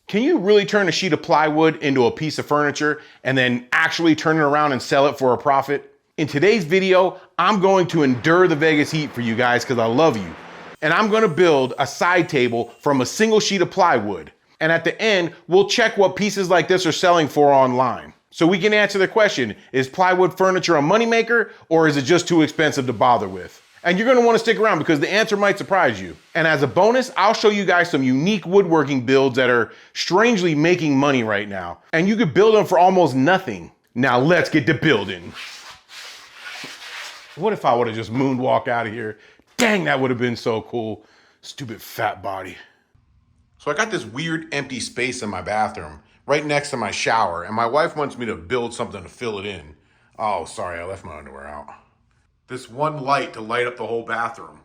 Can you really turn a sheet of plywood into a piece of furniture and then actually turn it around and sell it for a profit? In today's video, I'm going to endure the Vegas heat for you guys because I love you. And I'm gonna build a side table from a single sheet of plywood. And at the end, we'll check what pieces like this are selling for online. So we can answer the question, is plywood furniture a moneymaker or is it just too expensive to bother with? And you're gonna wanna stick around because the answer might surprise you. And as a bonus, I'll show you guys some unique woodworking builds that are strangely making money right now. And you could build them for almost nothing. Now let's get to building. What if I would've just moonwalked out of here? Dang, that would've been so cool. Stupid fat body. So I got this weird empty space in my bathroom right next to my shower, and my wife wants me to build something to fill it in. Oh, sorry, I left my underwear out. This one light to light up the whole bathroom.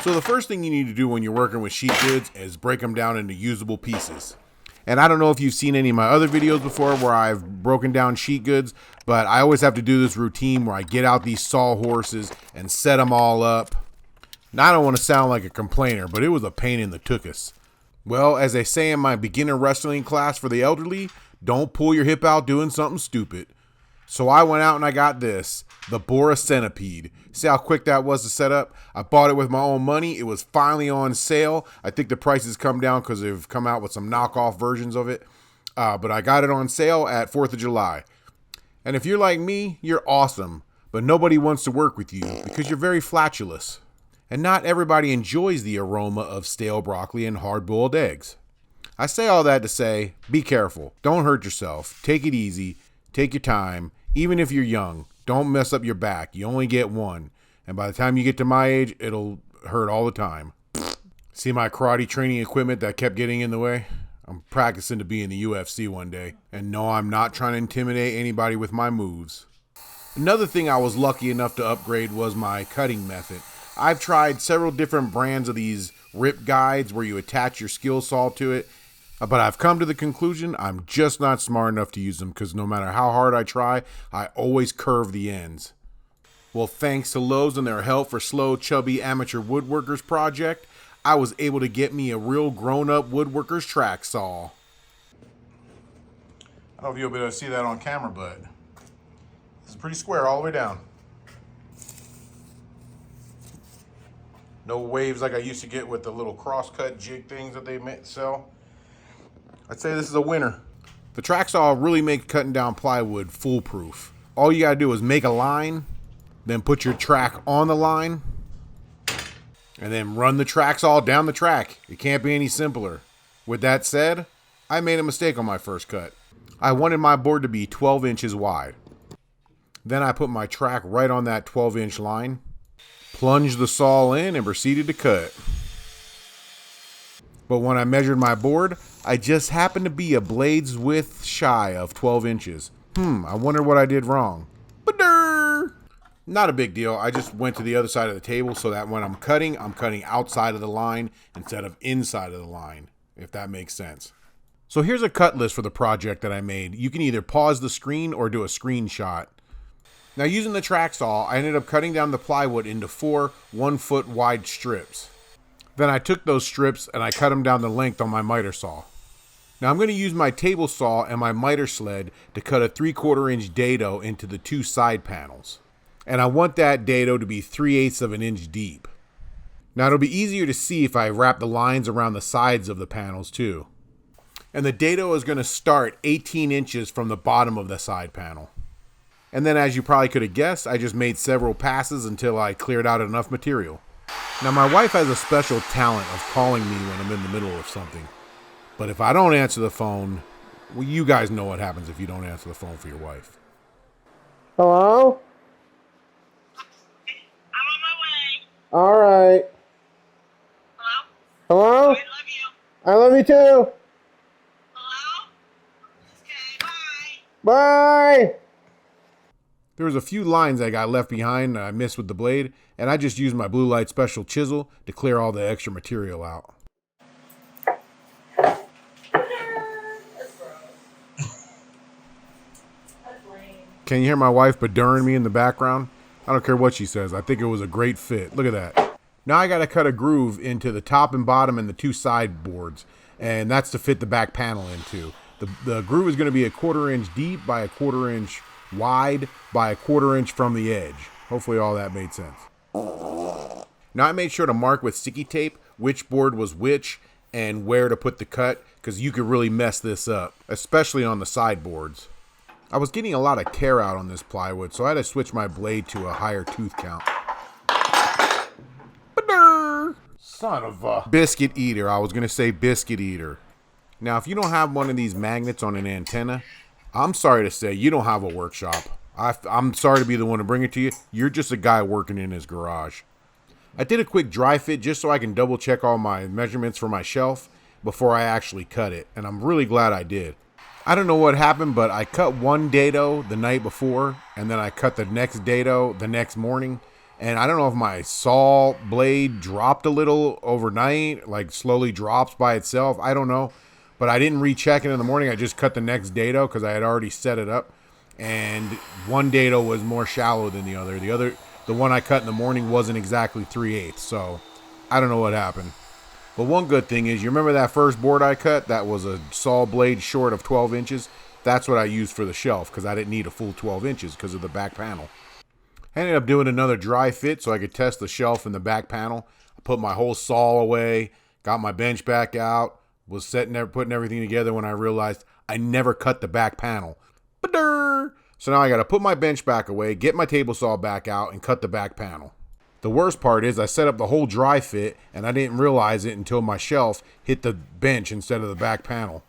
So the first thing you need to do when you're working with sheet goods is break them down into usable pieces. And I don't know if you've seen any of my other videos before where I've broken down sheet goods, but I always have to do this routine where I get out these sawhorses and set them all up. Now, I don't want to sound like a complainer, but it was a pain in the tuchus. Well, as they say in my beginner wrestling class for the elderly, don't pull your hip out doing something stupid. So I went out and I got this, the Bora Centipede. See how quick that was to set up? I bought it with my own money. It was finally on sale. I think the prices come down because they've come out with some knockoff versions of it. But I got it on sale at 4th of July. And if you're like me, you're awesome. But nobody wants to work with you because you're very flatulous. And not everybody enjoys the aroma of stale broccoli and hard-boiled eggs. I say all that to say, be careful. Don't hurt yourself. Take it easy. Take your time. Even if you're young, don't mess up your back. You only get one. And by the time you get to my age, it'll hurt all the time. See my karate training equipment that kept getting in the way? I'm practicing to be in the UFC one day. And no, I'm not trying to intimidate anybody with my moves. Another thing I was lucky enough to upgrade was my cutting method. I've tried several different brands of these rip guides where you attach your skill saw to it, but I've come to the conclusion I'm just not smart enough to use them because no matter how hard I try, I always curve the ends. Well, thanks to Lowe's and their help for Slow Chubby Amateur Woodworkers project, I was able to get me a real grown-up woodworker's track saw. I don't know if you'll be able to see that on camera, but it's pretty square all the way down. No waves like I used to get with the little cross-cut jig things that they sell. I'd say this is a winner. The track saw really makes cutting down plywood foolproof. All you gotta do is make a line, then put your track on the line, and then run the track saw down the track. It can't be any simpler. With that said, I made a mistake on my first cut. I wanted my board to be 12 inches wide. Then I put my track right on that 12-inch line, plunged the saw in, and proceeded to cut. But when I measured my board, I just happened to be a blade's width shy of 12 inches. I wonder what I did wrong. Ba-durr! Not a big deal. I just went to the other side of the table so that when I'm cutting outside of the line instead of inside of the line, if that makes sense. So here's a cut list for the project that I made. You can either pause the screen or do a screenshot. Now, using the track saw, I ended up cutting down the plywood into 4 1-foot wide strips. Then I took those strips and I cut them down the length on my miter saw. Now I'm going to use my table saw and my miter sled to cut a 3/4 inch dado into the 2 side panels. And I want that dado to be 3/8 of an inch deep. Now it'll be easier to see if I wrap the lines around the sides of the panels too. And the dado is going to start 18 inches from the bottom of the side panel. And then, as you probably could have guessed, I just made several passes until I cleared out enough material. Now, my wife has a special talent of calling me when I'm in the middle of something. But if I don't answer the phone, well, you guys know what happens if you don't answer the phone for your wife. Hello? I'm on my way. All right. Hello? Hello? I love you. I love you too. Hello? Okay, bye. Bye. There was a few lines I got left behind that I missed with the blade, and I just used my Blue Light Special chisel to clear all the extra material out. Can you hear my wife beduring me in the background? I don't care what she says. I think it was a great fit. Look at that. Now I got to cut a groove into the top and bottom and the 2 side boards. and that's to fit the back panel into. The groove is going to be a 1/4 inch deep by a 1/4 inch wide by a 1/4 inch from the edge. Hopefully all that made sense. Now I made sure to mark with sticky tape which board was which and where to put the cut, because you could really mess this up, especially on the sideboards. I was getting a lot of tear out on this plywood, so I had to switch my blade to a higher tooth count. Son of a Biscuit eater. I was going to say biscuit eater. Now, if you don't have one of these magnets on an antenna, I'm sorry to say you don't have a workshop. I'm sorry to be the one to bring it to you. You're just a guy working in his garage. I did a quick dry fit just so I can double check all my measurements for my shelf before I actually cut it, and I'm really glad I did. I don't know what happened, but I cut one dado the night before, and then I cut the next dado the next morning, and I don't know if my saw blade dropped a little overnight, like slowly drops by itself. I don't know, but I didn't recheck it in the morning. I just cut the next dado because I had already set it up, and one dado was more shallow than the other. The one I cut in the morning wasn't exactly 3/8, so I don't know what happened. But one good thing is, you remember that first board I cut that was a saw blade short of 12 inches? That's what I used for the shelf because I didn't need a full 12 inches because of the back panel. I ended up doing another dry fit so I could test the shelf and the back panel. I put my whole saw away, got my bench back out, was putting everything together when I realized I never cut the back panel. So now I got to put my bench back away, get my table saw back out, and cut the back panel. The worst part is I set up the whole dry fit, and I didn't realize it until my shelf hit the bench instead of the back panel.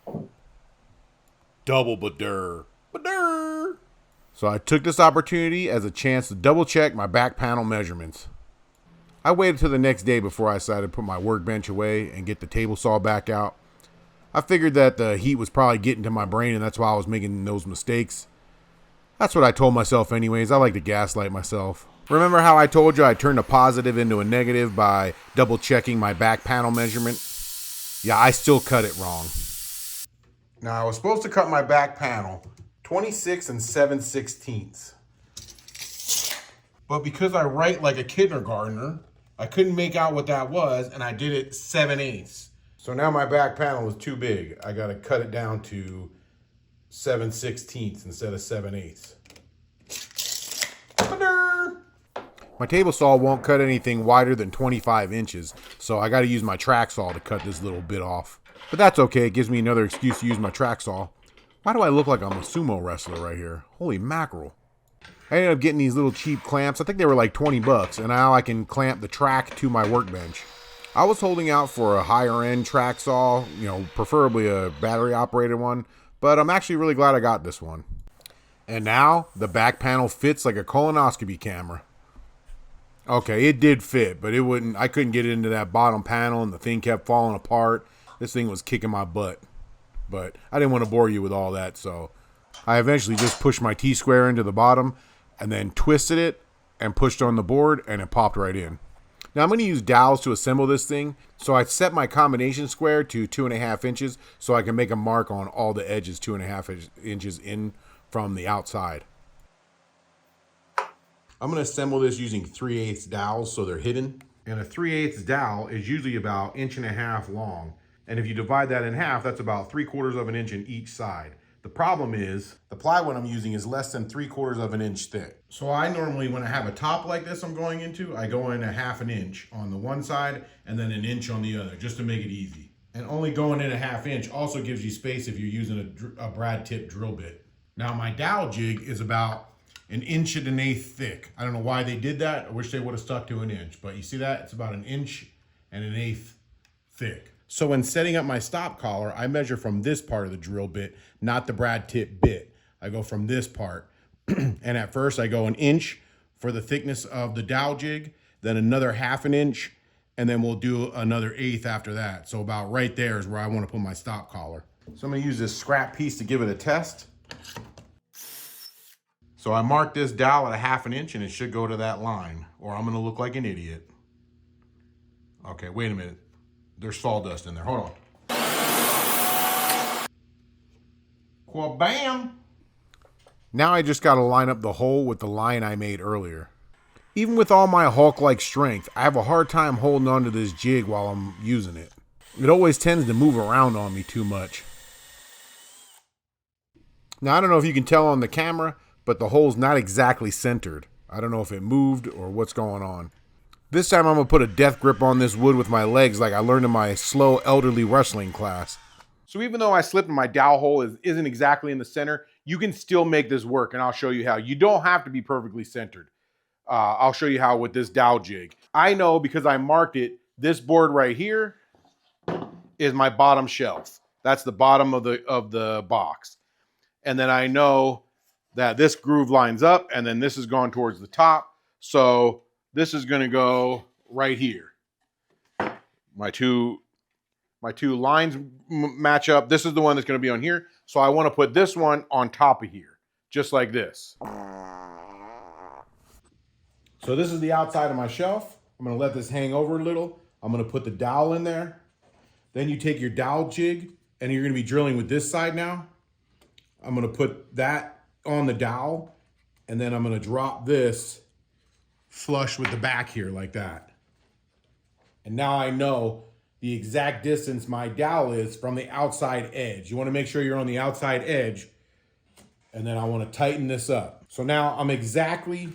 Double badur. So I took this opportunity as a chance to double check my back panel measurements. I waited till the next day before I decided to put my workbench away and get the table saw back out. I figured that the heat was probably getting to my brain, and that's why I was making those mistakes. That's what I told myself anyways. I like to gaslight myself. Remember how I told you I turned a positive into a negative by double checking my back panel measurement? Yeah, I still cut it wrong. Now I was supposed to cut my back panel 26 7/16. But because I write like a kindergartner, I couldn't make out what that was, and I did it 7/8. So now my back panel is too big. I gotta cut it down to 7/16 instead of 7/8. My table saw won't cut anything wider than 25 inches, so I got to use my track saw to cut this little bit off. But that's okay, it gives me another excuse to use my track saw. Why do I look like I'm a sumo wrestler right here? Holy mackerel. I ended up getting these little cheap clamps. I think they were like 20 bucks, and now I can clamp the track to my workbench. I was holding out for a higher end track saw, preferably a battery operated one, but I'm actually really glad I got this one. And now the back panel fits like a colonoscopy camera. Okay, it did fit, but I couldn't get it into that bottom panel, and the thing kept falling apart. This thing was kicking my butt. But I didn't want to bore you with all that, so I eventually just pushed my T-square into the bottom and then twisted it and pushed on the board, and it popped right in. Now I'm going to use dowels to assemble this thing, so I set my combination square to 2.5 inches so I can make a mark on all the edges 2.5 inches in from the outside. I'm going to assemble this using 3/8 dowels so they're hidden. And a 3/8 dowel is usually about 1.5 inches long. And if you divide that in half, that's about 3/4 inch in each side. The problem is the plywood I'm using is less than 3/4 inch thick. So I normally, when I have a top like this I'm going into, I go in 1/2 inch on the one side and then 1 inch on the other, just to make it easy. And only going in 1/2 inch also gives you space if you're using a brad tip drill bit. Now my dowel jig is about 1 1/8 inch thick. I don't know why they did that. I wish they would have stuck to 1 inch, but you see that? It's about 1 1/8 inch thick. So when setting up my stop collar, I measure from this part of the drill bit, not the brad tip bit. I go from this part. And at first I go 1 inch for the thickness of the dowel jig, then another 1/2 inch, and then we'll do another 1/8 after that. So about right there is where I want to put my stop collar. So I'm going to use this scrap piece to give it a test. So I marked this dowel at 1/2 inch, and it should go to that line, or I'm going to look like an idiot. Okay, wait a minute. There's sawdust in there. Hold on. Well, bam! Now I just got to line up the hole with the line I made earlier. Even with all my Hulk-like strength, I have a hard time holding onto this jig while I'm using it. It always tends to move around on me too much. Now, I don't know if you can tell on the camera, but the hole's not exactly centered. I don't know if it moved or what's going on. This time I'm going to put a death grip on this wood with my legs like I learned in my slow elderly wrestling class. So even though I slipped and my dowel hole isn't exactly in the center, you can still make this work, and I'll show you how. You don't have to be perfectly centered. I'll show you how with this dowel jig. I know because I marked it, this board right here is my bottom shelf. That's the bottom of the box. And then I know that this groove lines up, and then this is going towards the top. So this is going to go right here. My two lines match up. This is the one that's going to be on here. So I want to put this one on top of here, just like this. So this is the outside of my shelf. I'm going to let this hang over a little. I'm going to put the dowel in there. Then you take your dowel jig, and you're going to be drilling with this side now. I'm going to put that on the dowel, and then I'm going to drop this flush with the back here like that. And now I know the exact distance my dowel is from the outside edge. You want to make sure you're on the outside edge, and then I want to tighten this up. So now I'm exactly,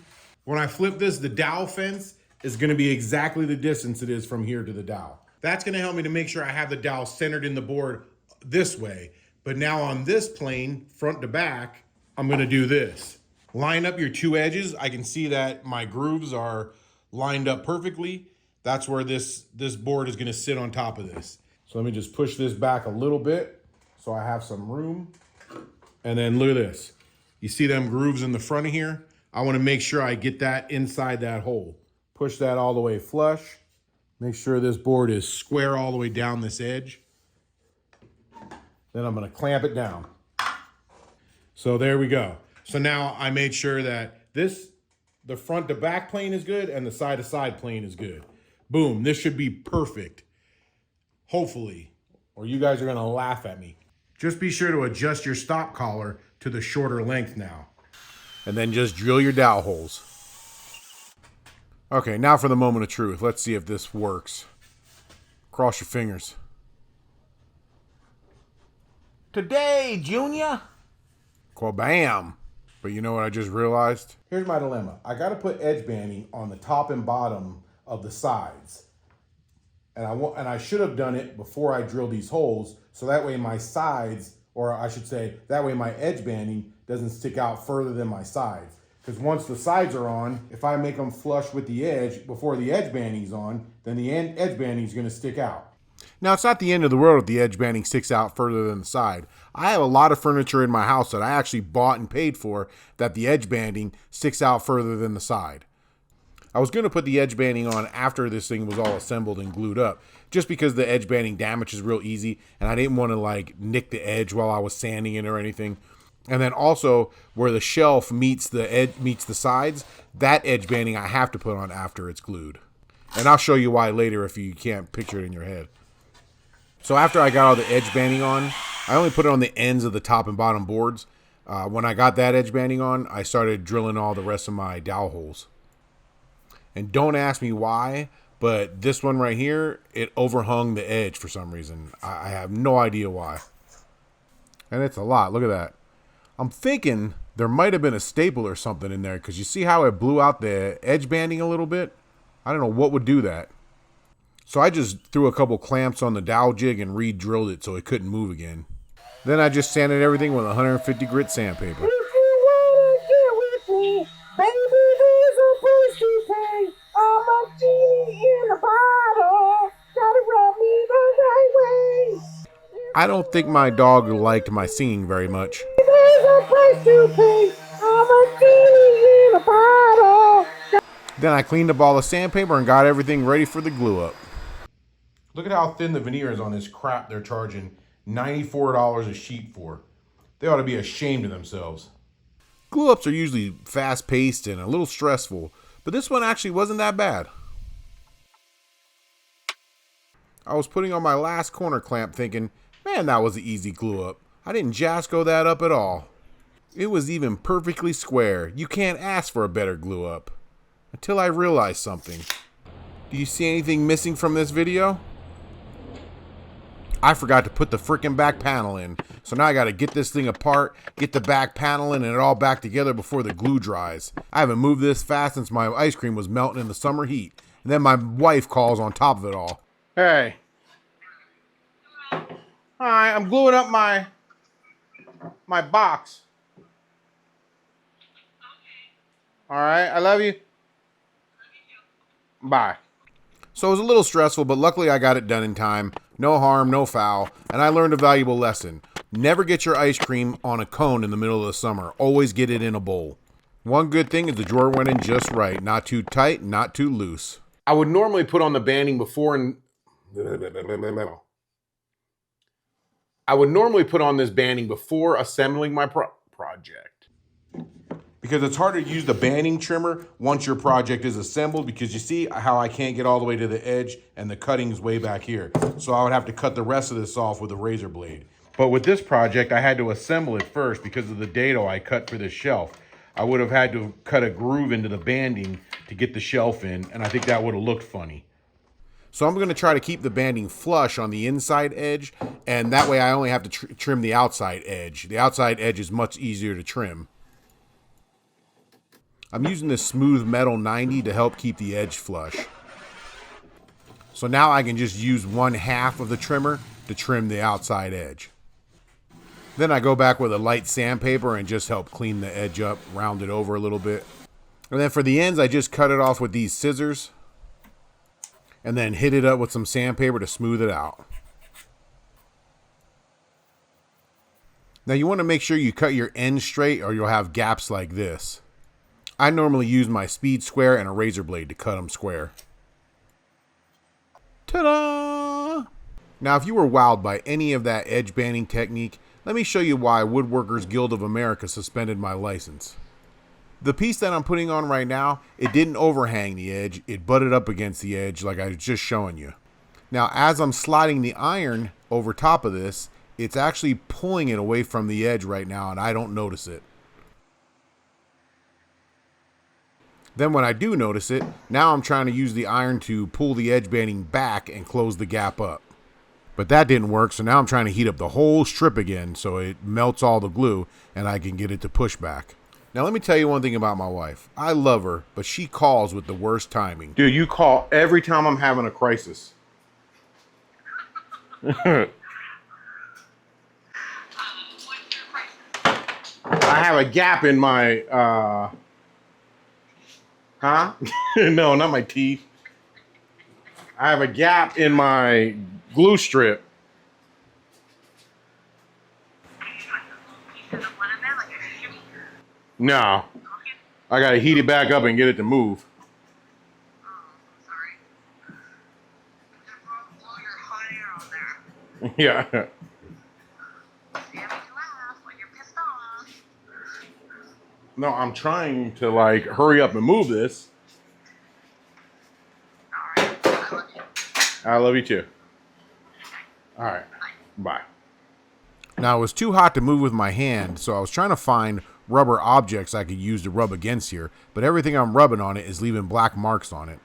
when I flip this, the dowel fence is going to be exactly the distance it is from here to the dowel. That's going to help me to make sure I have the dowel centered in the board this way. But now on this plane, front to back, I'm going to do this. Line up your two edges. I can see that my grooves are lined up perfectly. That's where this board is going to sit on top of this. So let me just push this back a little bit so I have some room. And then look at this. You see them grooves in the front of here? I want to make sure I get that inside that hole. Push that all the way flush. Make sure this board is square all the way down this edge. Then I'm going to clamp it down. So there we go. So now I made sure that the front to back plane is good and the side to side plane is good. Boom, this should be perfect. Hopefully, or you guys are going to laugh at me. Just be sure to adjust your stop collar to the shorter length now. And then just drill your dowel holes. Okay, now for the moment of truth. Let's see if this works. Cross your fingers. Today, Junior. Bam. But you know what I just realized? Here's my dilemma. I got to put edge banding on the top and bottom of the sides. And I should have done it before I drilled these holes, so that way my sides, or I should say, that way my edge banding doesn't stick out further than my sides. Because once the sides are on, if I make them flush with the edge before the edge banding's on, then the edge banding's going to stick out. Now, it's not the end of the world if the edge banding sticks out further than the side. I have a lot of furniture in my house that I actually bought and paid for that the edge banding sticks out further than the side. I was going to put the edge banding on after this thing was all assembled and glued up, just because the edge banding damages real easy, and I didn't want to like nick the edge while I was sanding it or anything. And then also where the shelf meets the sides, that edge banding I have to put on after it's glued. And I'll show you why later if you can't picture it in your head. So after I got all the edge banding on, I only put it on the ends of the top and bottom boards. When I got that edge banding on, I started drilling all the rest of my dowel holes. And don't ask me why, but this one right here, it overhung the edge for some reason. I have no idea why. And it's a lot. Look at that. I'm thinking there might have been a staple or something in there, because you see how it blew out the edge banding a little bit? I don't know what would do that. So I just threw a couple clamps on the dowel jig and re-drilled it so it couldn't move again. Then I just sanded everything with 150 grit sandpaper. If you wanna get with me, baby, there's a price to pay. I'm a genie in a bottle. Gotta rub me the right way. I don't think my dog liked my singing very much. There's a price to pay. I'm a genie in a bottle. Then I cleaned up all the sandpaper and got everything ready for the glue up. Look at how thin the veneer is on this crap they're charging $94 a sheet for. They ought to be ashamed of themselves. Glue ups are usually fast paced and a little stressful, but this one actually wasn't that bad. I was putting on my last corner clamp thinking, man, that was an easy glue up. I didn't Jasco that up at all. It was even perfectly square. You can't ask for a better glue up. Until I realized something. Do you see anything missing from this video? I forgot to put the freaking back panel in. So now I gotta get this thing apart, get the back panel in, and it all back together before the glue dries. I haven't moved this fast since my ice cream was melting in the summer heat. And then my wife calls on top of it all. Hey. Hi, I'm gluing up my box. All right, I love you. Bye. So it was a little stressful, but luckily I got it done in time. No harm, no foul, and I learned a valuable lesson. Never get your ice cream on a cone in the middle of the summer. Always get it in a bowl. One good thing is the drawer went in just right. Not too tight, not too loose. I would normally put on the banding before and... I would normally put on this banding before assembling my project. Because it's harder to use the banding trimmer once your project is assembled, because you see how I can't get all the way to the edge and the cutting's way back here. So I would have to cut the rest of this off with a razor blade. But with this project, I had to assemble it first because of the dado I cut for this shelf. I would have had to cut a groove into the banding to get the shelf in, and I think that would have looked funny. So I'm going to try to keep the banding flush on the inside edge, and that way I only have to trim the outside edge. The outside edge is much easier to trim. I'm using this smooth metal 90 to help keep the edge flush. So now I can just use 1/2 of the trimmer to trim the outside edge. Then I go back with a light sandpaper and just help clean the edge up, round it over a little bit. And then for the ends, I just cut it off with these scissors and then hit it up with some sandpaper to smooth it out. Now you want to make sure you cut your ends straight or you'll have gaps like this. I normally use my speed square and a razor blade to cut them square. Ta-da! Now if you were wowed by any of that edge banding technique, let me show you why Woodworkers Guild of America suspended my license. The piece that I'm putting on right now, it didn't overhang the edge, it butted up against the edge like I was just showing you. Now as I'm sliding the iron over top of this, it's actually pulling it away from the edge right now and I don't notice it. Then when I do notice it, now I'm trying to use the iron to pull the edge banding back and close the gap up. But that didn't work, so now I'm trying to heat up the whole strip again so it melts all the glue and I can get it to push back. Now let me tell you one thing about my wife. I love her, but she calls with the worst timing. Dude, you call every time I'm having a crisis. What's your crisis? I have a gap in my, huh? No, not my teeth. I have a gap in my glue strip. No. I gotta heat it back up and get it to move. Oh, sorry. Blow your hot air on there. Yeah. See, I make you laugh when you're pissed off. No, I'm trying to like hurry up and move this. Alright, I love you. I love you too. All right. Bye. Now it was too hot to move with my hand, so I was trying to find rubber objects I could use to rub against here, but everything I'm rubbing on it is leaving black marks on it.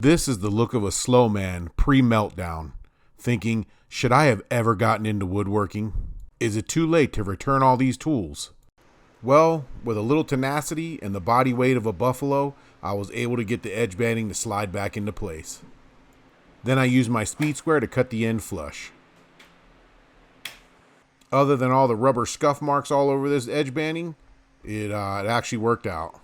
This is the look of a slow man pre-meltdown, thinking, should I have ever gotten into woodworking? Is it too late to return all these tools? Well, with a little tenacity and the body weight of a buffalo, I was able to get the edge banding to slide back into place. Then I used my speed square to cut the end flush. Other than all the rubber scuff marks all over this edge banding, it actually worked out.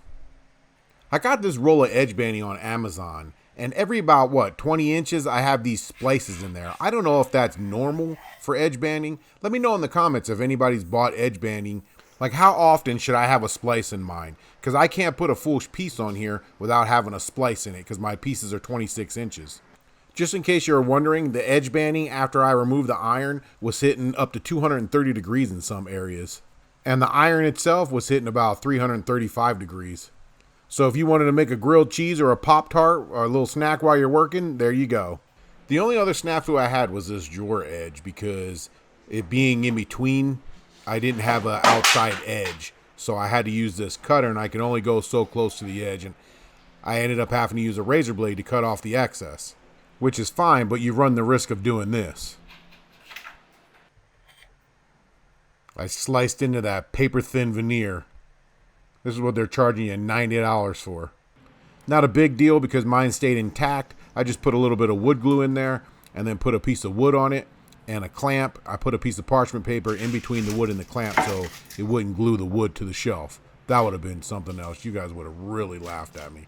I got this roll of edge banding on Amazon, and every about 20 inches I have these splices in there. I don't know if that's normal for edge banding. Let me know in the comments if anybody's bought edge banding. Like, how often should I have a splice in mine? Because I can't put a full piece on here without having a splice in it because my pieces are 26 inches. Just in case you're wondering, the edge banding after I removed the iron was hitting up to 230 degrees in some areas. And the iron itself was hitting about 335 degrees. So if you wanted to make a grilled cheese or a Pop-Tart or a little snack while you're working, there you go. The only other snafu I had was this drawer edge because it being in between, I didn't have an outside edge. So I had to use this cutter and I could only go so close to the edge. And I ended up having to use a razor blade to cut off the excess. Which is fine, but you run the risk of doing this. I sliced into that paper thin veneer. This is what they're charging you $90 for. Not a big deal because mine stayed intact. I just put a little bit of wood glue in there and then put a piece of wood on it and a clamp. I put a piece of parchment paper in between the wood and the clamp so it wouldn't glue the wood to the shelf. That would have been something else. You guys would have really laughed at me.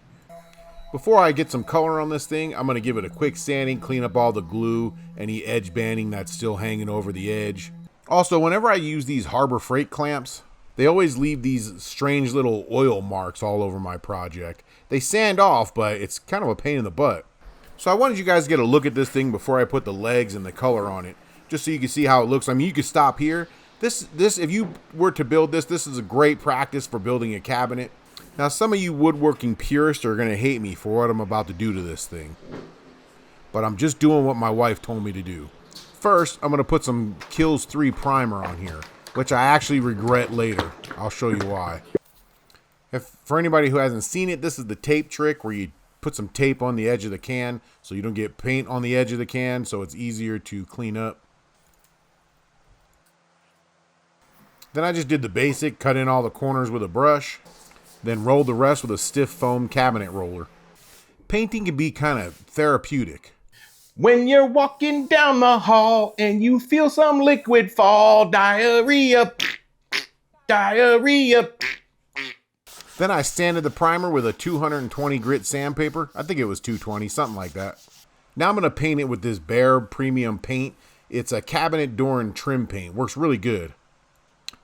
Before I get some color on this thing, I'm going to give it a quick sanding, clean up all the glue, any edge banding that's still hanging over the edge. Also, whenever I use these Harbor Freight clamps, they always leave these strange little oil marks all over my project. They sand off, but it's kind of a pain in the butt. So I wanted you guys to get a look at this thing before I put the legs and the color on it, just so you can see how it looks. I mean, you could stop here. This, if you were to build this, this is a great practice for building a cabinet. Now, some of you woodworking purists are going to hate me for what I'm about to do to this thing. But I'm just doing what my wife told me to do. First, I'm going to put some Kills 3 primer on here, which I actually regret later. I'll show you why. For anybody who hasn't seen it, this is the tape trick where you put some tape on the edge of the can so you don't get paint on the edge of the can, so it's easier to clean up. Then I just did the basic, cut in all the corners with a brush. Then roll the rest with a stiff foam cabinet roller. Painting can be kind of therapeutic. When you're walking down the hall and you feel some liquid fall, diarrhea, diarrhea. Then I sanded the primer with a 220 grit sandpaper. I think it was 220, something like that. Now I'm going to paint it with this Behr premium paint. It's a cabinet door and trim paint. Works really good.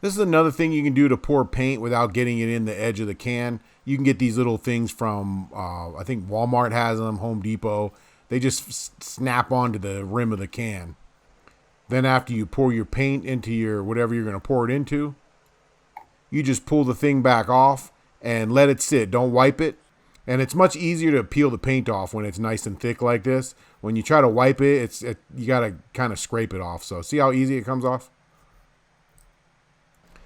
This is another thing you can do to pour paint without getting it in the edge of the can. You can get these little things from, I think Walmart has them, Home Depot. They just snap onto the rim of the can. Then after you pour your paint into your whatever you're going to pour it into, you just pull the thing back off and let it sit. Don't wipe it. And it's much easier to peel the paint off when it's nice and thick like this. When you try to wipe it, you got to kind of scrape it off. So see how easy it comes off?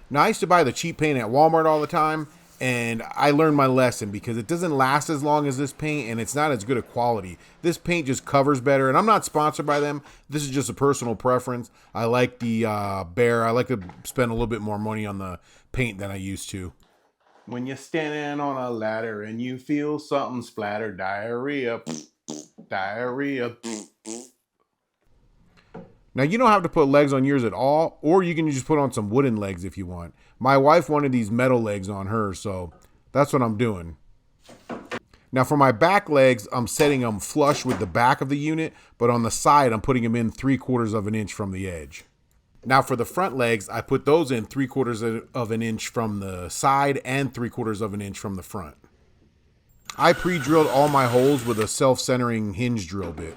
Now, I used to buy the cheap paint at Walmart all the time, and I learned my lesson because it doesn't last as long as this paint, and it's not as good a quality. This paint just covers better, and I'm not sponsored by them. This is just a personal preference. I like the Behr. I like to spend a little bit more money on the paint than I used to. When you're standing on a ladder and you feel something splatter, diarrhea, diarrhea. Now, you don't have to put legs on yours at all, or you can just put on some wooden legs if you want. My wife wanted these metal legs on hers, so that's what I'm doing. Now, for my back legs, I'm setting them flush with the back of the unit, but on the side, I'm putting them in 3/4 of an inch from the edge. Now, for the front legs, I put those in 3/4 of an inch from the side and 3/4 of an inch from the front. I pre-drilled all my holes with a self-centering hinge drill bit.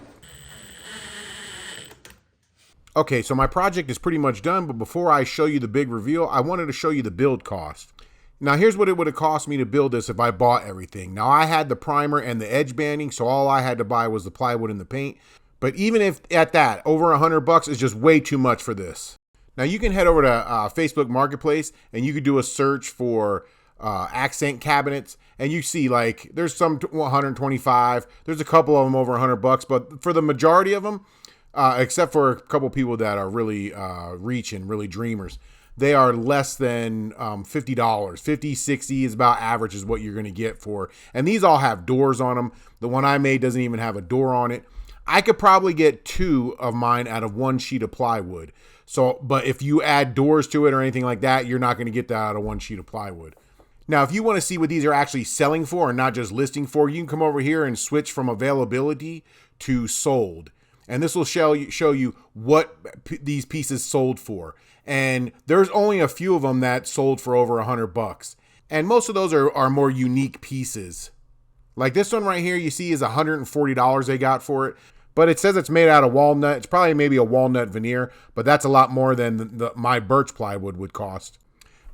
Okay, so my project is pretty much done, but before I show you the big reveal, I wanted to show you the build cost. Now, here's what it would have cost me to build this if I bought everything. Now, I had the primer and the edge banding, so all I had to buy was the plywood and the paint. But even if at that, over $100 is just way too much for this. Now, you can head over to Facebook Marketplace, and you could do a search for accent cabinets, and you see, like, there's some 125. There's a couple of them over $100, but for the majority of them, except for a couple people that are really reaching, really dreamers, they are less than $50. 50, 60 is about average is what you're going to get for. And these all have doors on them. The one I made doesn't even have a door on it. I could probably get 2 of mine out of 1 sheet of plywood. So, but if you add doors to it or anything like that, you're not going to get that out of 1 sheet of plywood. Now, if you want to see what these are actually selling for and not just listing for, you can come over here and switch from availability to sold. And this will show you what these pieces sold for. And there's only a few of them that sold for over $100. And most of those are more unique pieces. Like this one right here, you see is $140 they got for it. But it says it's made out of walnut. It's probably maybe a walnut veneer, but that's a lot more than my birch plywood would cost.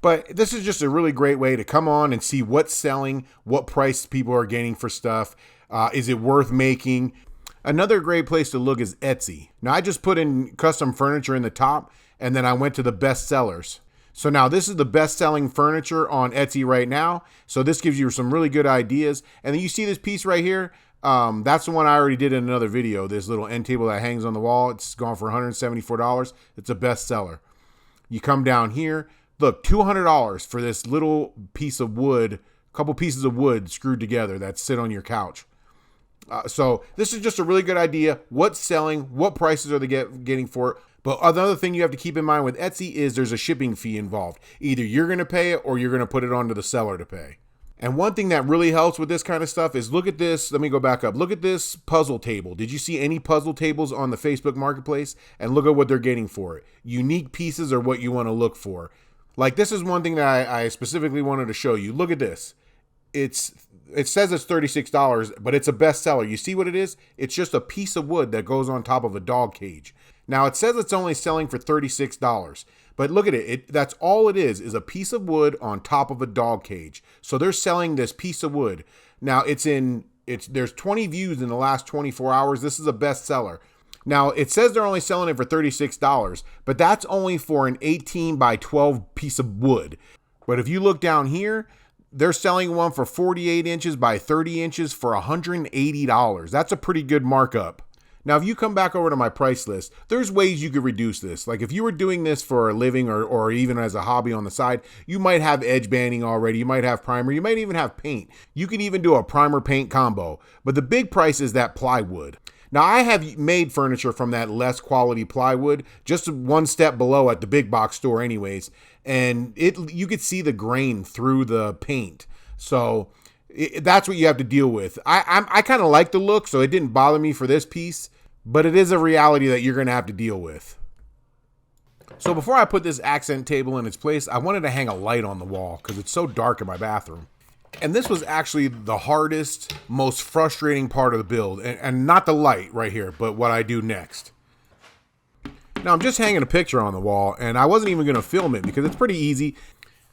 But this is just a really great way to come on and see what's selling, what price people are getting for stuff. Is it worth making? Another great place to look is Etsy. Now, I just put in custom furniture in the top, and then I went to the best sellers. So now this is the best-selling furniture on Etsy right now. So this gives you some really good ideas. And then you see this piece right here. That's the one I already did in another video. This little end table that hangs on the wall. It's gone for $174. It's a best seller. You come down here, look, $200 for this little piece of wood, couple pieces of wood screwed together that sit on your couch. So this is just a really good idea. What's selling? What prices are they getting for it? But another thing you have to keep in mind with Etsy is there's a shipping fee involved. Either you're going to pay it or you're going to put it onto the seller to pay. And one thing that really helps with this kind of stuff is look at this. Let me go back up. Look at this puzzle table. Did you see any puzzle tables on the Facebook Marketplace? And look at what they're getting for it. Unique pieces are what you want to look for. Like this is one thing that I specifically wanted to show you. Look at this. It says it's $36, but it's a bestseller. You see what it is? It's just a piece of wood that goes on top of a dog cage. Now it says it's only selling for $36, but look at it. That's all it is a piece of wood on top of a dog cage. So they're selling this piece of wood. Now there's 20 views in the last 24 hours. This is a bestseller. Now it says they're only selling it for $36, but that's only for an 18 by 12 piece of wood. But if you look down here, they're selling one for 48 inches by 30 inches for $180. That's a pretty good markup. Now, if you come back over to my price list, there's ways you could reduce this. Like if you were doing this for a living or even as a hobby on the side, you might have edge banding already. You might have primer. You might even have paint. You can even do a primer paint combo. But the big price is that plywood. Now, I have made furniture from that less quality plywood, just one step below at the big box store anyways. And you could see the grain through the paint. So that's what you have to deal with. I kind of like the look, so it didn't bother me for this piece, but it is a reality that you're going to have to deal with. So before I put this accent table in its place, I wanted to hang a light on the wall because it's so dark in my bathroom. And this was actually the hardest, most frustrating part of the build, and not the light right here, but what I do next. Now I'm just hanging a picture on the wall, and I wasn't even going to film it because it's pretty easy.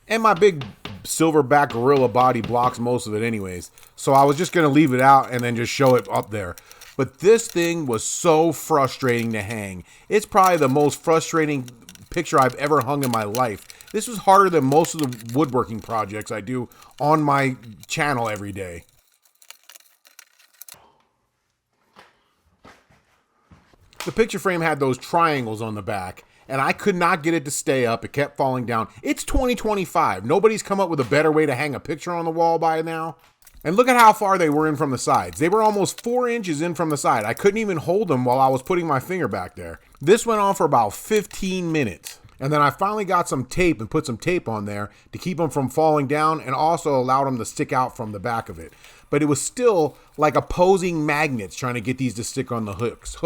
And my big silverback gorilla body blocks most of it anyways. So I was just going to leave it out and then just show it up there. But this thing was so frustrating to hang. It's probably the most frustrating picture I've ever hung in my life. This was harder than most of the woodworking projects I do on my channel every day. The picture frame had those triangles on the back, and I could not get it to stay up. It kept falling down. It's 2025. Nobody's come up with a better way to hang a picture on the wall by now. And look at how far they were in from the sides. They were almost 4 inches in from the side. I couldn't even hold them while I was putting my finger back there. This went on for about 15 minutes. And then I finally got some tape and put some tape on there to keep them from falling down and also allowed them to stick out from the back of it. But it was still like opposing magnets trying to get these to stick on the hooks.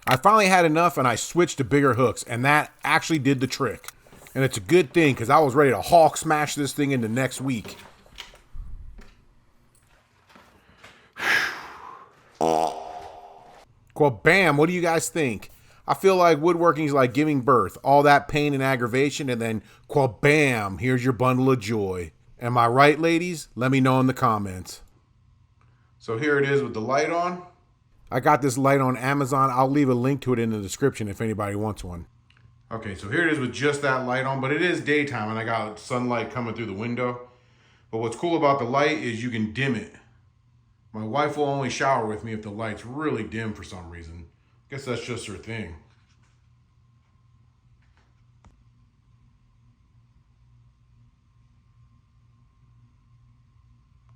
I finally had enough and I switched to bigger hooks, and that actually did the trick. And it's a good thing because I was ready to Hulk smash this thing into next week. Well, bam, what do you guys think? I feel like woodworking is like giving birth. All that pain and aggravation, and then, bam, here's your bundle of joy. Am I right, ladies? Let me know in the comments. So here it is with the light on. I got this light on Amazon. I'll leave a link to it in the description if anybody wants one. Okay, so here it is with just that light on, but it is daytime and I got sunlight coming through the window. But what's cool about the light is you can dim it. My wife will only shower with me if the light's really dim for some reason. I guess that's just her thing.